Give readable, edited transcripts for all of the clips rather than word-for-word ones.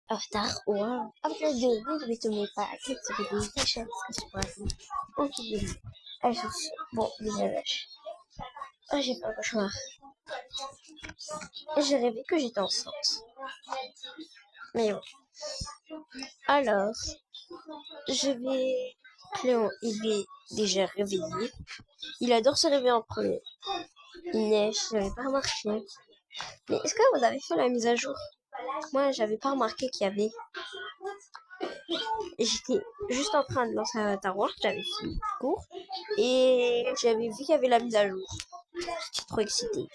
En retard, wow. Après 2 minutes, mais tu mets pas à tête, tu fais des cachets, ce que tu pourras faire. Ok, allez, bon, visage. Oh, j'ai fait un cauchemar. Et j'ai rêvé que j'étais enceinte. Mais bon. Alors, je vais... Cléon, il est déjà réveillé. Il adore se réveiller en premier. Il neige, je n'avais pas remarqué. Mais est-ce que vous avez fait la mise à jour? Moi, j'avais pas remarqué qu'il y avait. J'étais juste en train de lancer un Avatar, j'avais fini le cours et j'avais vu qu'il y avait la mise à jour. J'étais trop excitée.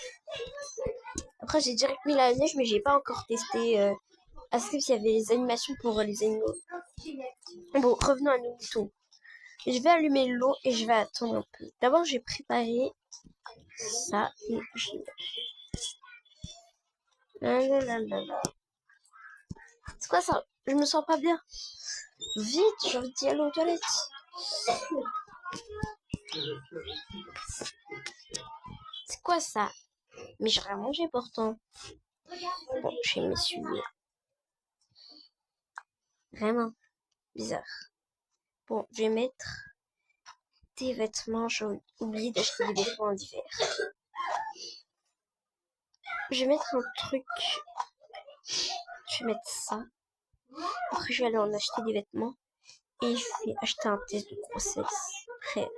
Après, j'ai direct mis la neige, mais j'ai pas encore testé est-ce qu'il y avait les animations pour les animaux. Bon, revenons à nos moutons. Je vais allumer l'eau et je vais attendre un peu. D'abord, j'ai préparé ça et j'y vais. C'est quoi ça? Je me sens pas bien. Vite, j'ai envie d'y aller aux toilettes. C'est quoi ça? Mais j'ai rien mangé pourtant. Bon, je vais m'essuyer. Vraiment bizarre. Bon, je vais mettre des vêtements. J'ai oublié d'acheter des vêtements en hiver. Je vais mettre un truc. Je vais mettre ça. Après, je vais aller en acheter des vêtements. Et je vais acheter un test de grossesse. Après.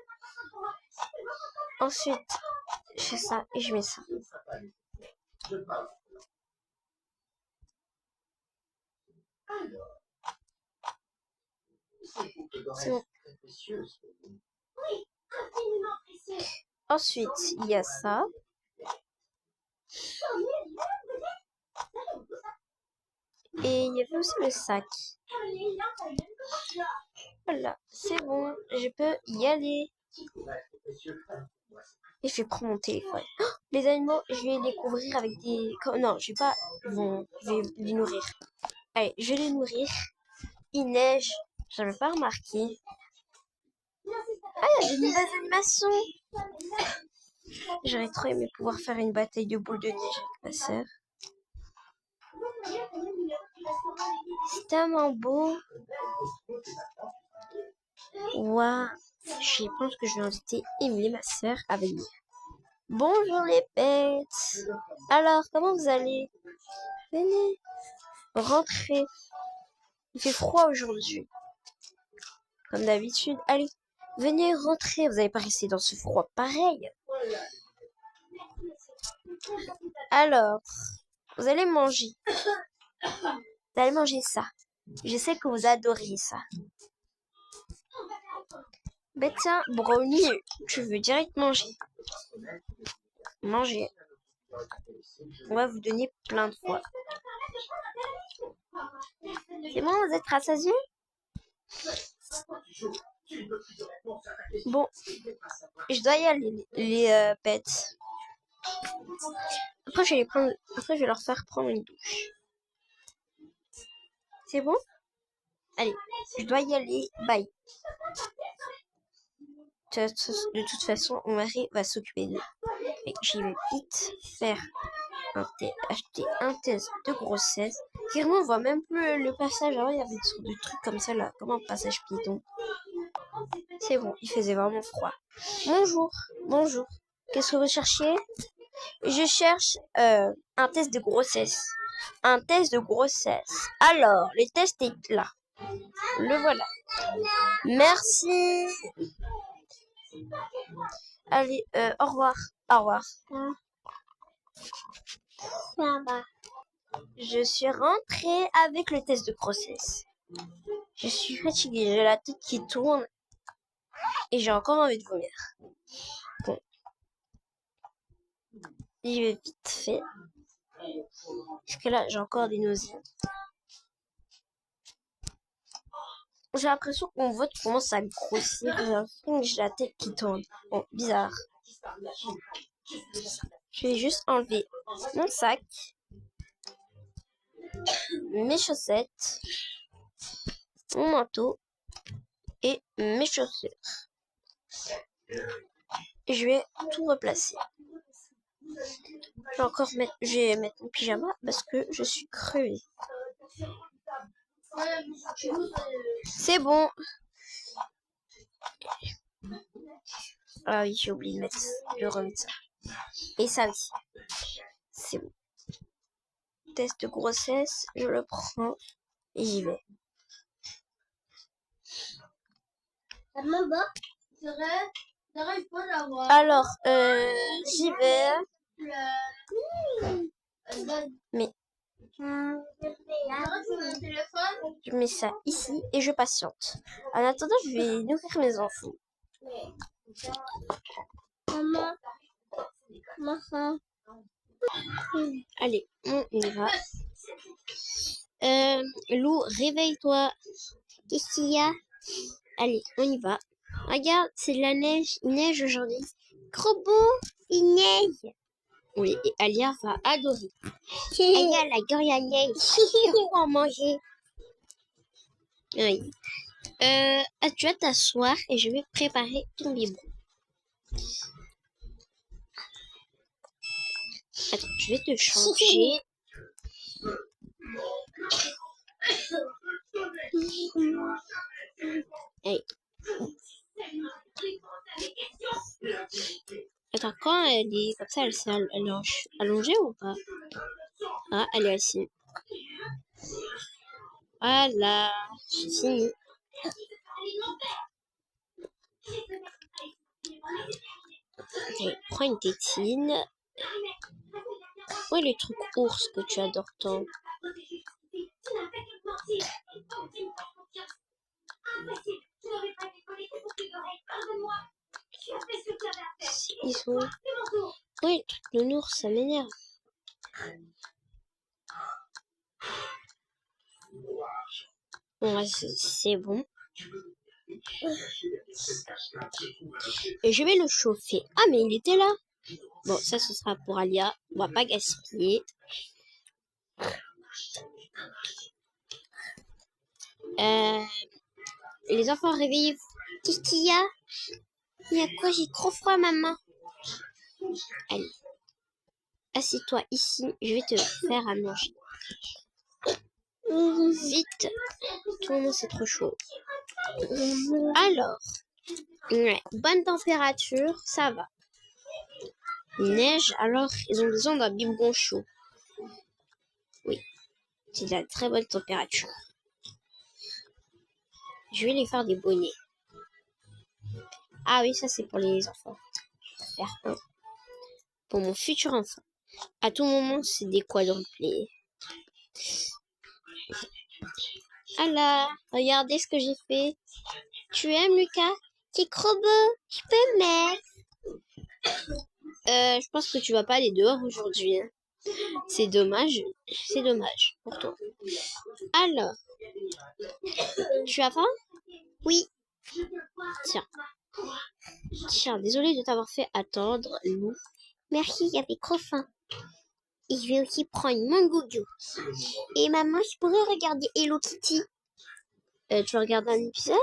Ensuite, je fais ça et je mets ça. C'est bon. Ensuite, il y a ça. Et il y avait aussi le sac. Voilà, c'est bon, je peux y aller. Et je vais prendre mon téléphone. Oh, les animaux, je vais les couvrir avec des... Non, je vais pas... Bon, je vais les nourrir. Allez, je vais les nourrir. Il neige. J'avais pas remarqué. Ah, il y a des nouvelles animations. J'aurais trop aimé pouvoir faire une bataille de boules de neige avec ma sœur. C'est tellement beau. Waouh. Je pense que je vais inviter Émilie, ma sœur, à venir. Bonjour les bêtes. Alors, comment vous allez? Venez. Rentrez. Il fait froid aujourd'hui. Comme d'habitude. Allez, venez rentrer. Vous n'allez pas rester dans ce froid pareil. Alors, vous allez manger. Vous allez manger ça. Je sais que vous adorez ça. Ben tiens, Brownie, tu veux direct manger. Manger. On va vous donner plein de fois. C'est bon, vous êtes rassasiés? Bon, je dois y aller, les pets. Après, je vais leur faire prendre une douche. C'est bon? Allez, je dois y aller. Bye. De toute façon, mon mari va s'occuper d'eux. Et j'y vais vite faire acheter un test de grossesse. Carrément, on voit même plus le passage. Avant, il y avait une sorte de truc comme ça là, comme un passage piéton. C'est bon, il faisait vraiment froid. Bonjour, bonjour. Qu'est-ce que vous cherchiez? Je cherche un test de grossesse. Un test de grossesse. Alors, le test est là. Le voilà. Merci. Allez, au revoir. Au revoir. Ça va. Je suis rentrée avec le test de grossesse. Je suis fatiguée, j'ai la tête qui tourne et j'ai encore envie de vomir. Bon, j'y vais vite fait. Parce que là, j'ai encore des nausées. J'ai l'impression que mon ventre commence à grossir. J'ai l'impression que j'ai la tête qui tourne. Bon, bizarre. Je vais juste enlever mon sac, mes chaussettes, mon manteau et mes chaussures. Et je vais tout replacer. Je vais mettre mon pyjama parce que je suis crevée. C'est bon. Ah oui, j'ai oublié de remettre ça. Et ça aussi. C'est bon. Test de grossesse, je le prends et j'y vais. Alors, j'y vais. Mais je mets ça ici et je patiente. En attendant, je vais nourrir mes enfants. Maman. Allez, on y va. Lou, réveille-toi. Qu'est-ce qu'il y a? Allez, on y va. Regarde, c'est de la neige. Il neige aujourd'hui. Trop beau, il neige. Oui, et Alia va adorer. Alia, la gueule à neige. Pourquoi en manger? Oui. Tu vas t'asseoir et je vais préparer ton biberon. Attends, je vais te changer. Allez. Attends, quand elle est comme ça, elle s'est allongée ou pas? Ah, elle est assise. Voilà, c'est fini. Allez, prends une tétine. Où est le truc ours que tu adores tant? Ils sont... Oui, le truc de ours, ça m'énerve. Bon, c'est bon. Et je vais le chauffer. Ah, mais il était là. Bon, ça, ce sera pour Alia. On va pas gaspiller. Les enfants, réveillez-vous. Qu'est-ce qu'il y a? Il y a quoi? J'ai trop froid, maman. Allez. Assieds-toi ici. Je vais te faire à manger. Vite. Tout le monde, c'est trop chaud. Alors. Ouais, bonne température, ça va. Il neige, alors ils ont besoin d'un biberon chaud. Oui, c'est de la très bonne température. Je vais les faire des bonnets. Ah oui, ça c'est pour les enfants. Je vais faire un. Pour mon futur enfant. À tout moment, c'est des quadruplés. Alors, regardez ce que j'ai fait. Tu aimes, Lucas? C'est trop beau. Je peux mettre. Je pense que tu vas pas aller dehors aujourd'hui. Hein. C'est dommage. C'est dommage pour toi. Alors, tu as faim? Oui. Tiens. Tiens, désolée de t'avoir fait attendre, Lou. Merci, j'avais trop faim. Et je vais aussi prendre mon gougou. Et maman, je pourrais regarder Hello Kitty. Tu regardes un épisode?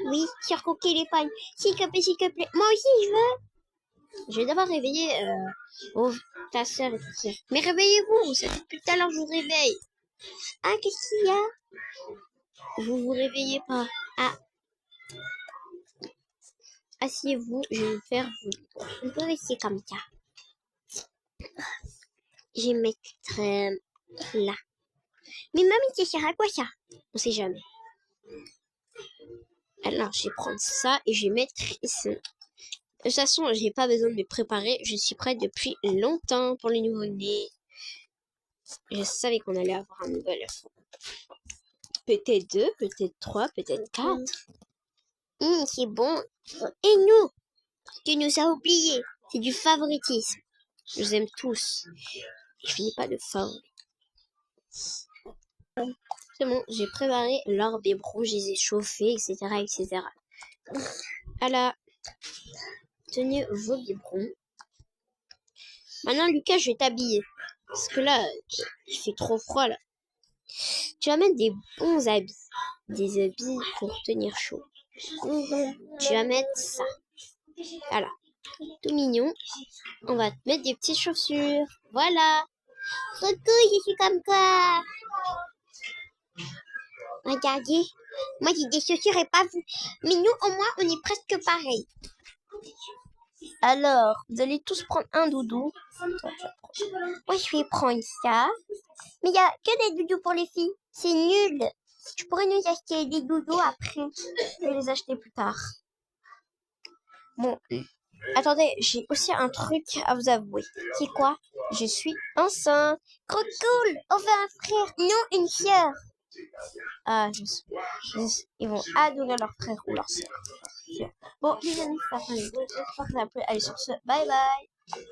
Oui, sur mon téléphone. S'il te plaît, s'il te plaît. Moi aussi, je veux. Je vais d'abord réveiller ta soeur et ta soeur. Mais réveillez-vous, ça fait depuis tout à l'heure que je vous réveille. Ah, qu'est-ce qu'il y a? Vous vous réveillez pas. Ah. Asseyez-vous, je vais faire vous. On peut rester comme ça. Je vais mettre là. Mais mamie, ça sert à quoi ça? On sait jamais. Alors, je vais prendre ça et je vais mettre ici. De toute façon, j'ai pas besoin de me préparer. Je suis prête depuis longtemps pour le nouveau-né. Je savais qu'on allait avoir un nouvel enfant. Peut-être 2, peut-être 3, peut-être 4. C'est bon. Et nous? Tu nous as oubliés. C'est du favoritisme. Je vous aime tous. Je finis pas de favori. C'est bon, j'ai préparé leur biberon, je les ai chauffés, etc., etc. Alors, tenez vos biberons. Maintenant, Lucas, je vais t'habiller. Parce que là, il fait trop froid, là. Tu vas mettre des bons habits. Des habits pour tenir chaud. Tu vas mettre ça. Voilà. Tout mignon. On va te mettre des petites chaussures. Voilà. Trop cool, je suis comme toi. Regardez, moi j'ai des chaussures et pas vous. Mais nous, au moins, on est presque pareil. Alors, vous allez tous prendre un doudou. Moi, je vais prendre ça. Mais il y a que des doudous pour les filles. C'est nul. Tu pourrais nous acheter des doudous après. Je vais les acheter plus tard. Bon, attendez, j'ai aussi un truc à vous avouer. C'est quoi? Je suis enceinte. Trop cool. On veut un frère. Non, une sœur. Ah, ils vont adorer leur frère ou leur sœur. Bon, les amis, c'est la fin du vidéo. J'espère que ça vous a plu. Allez, sur ce, bye bye.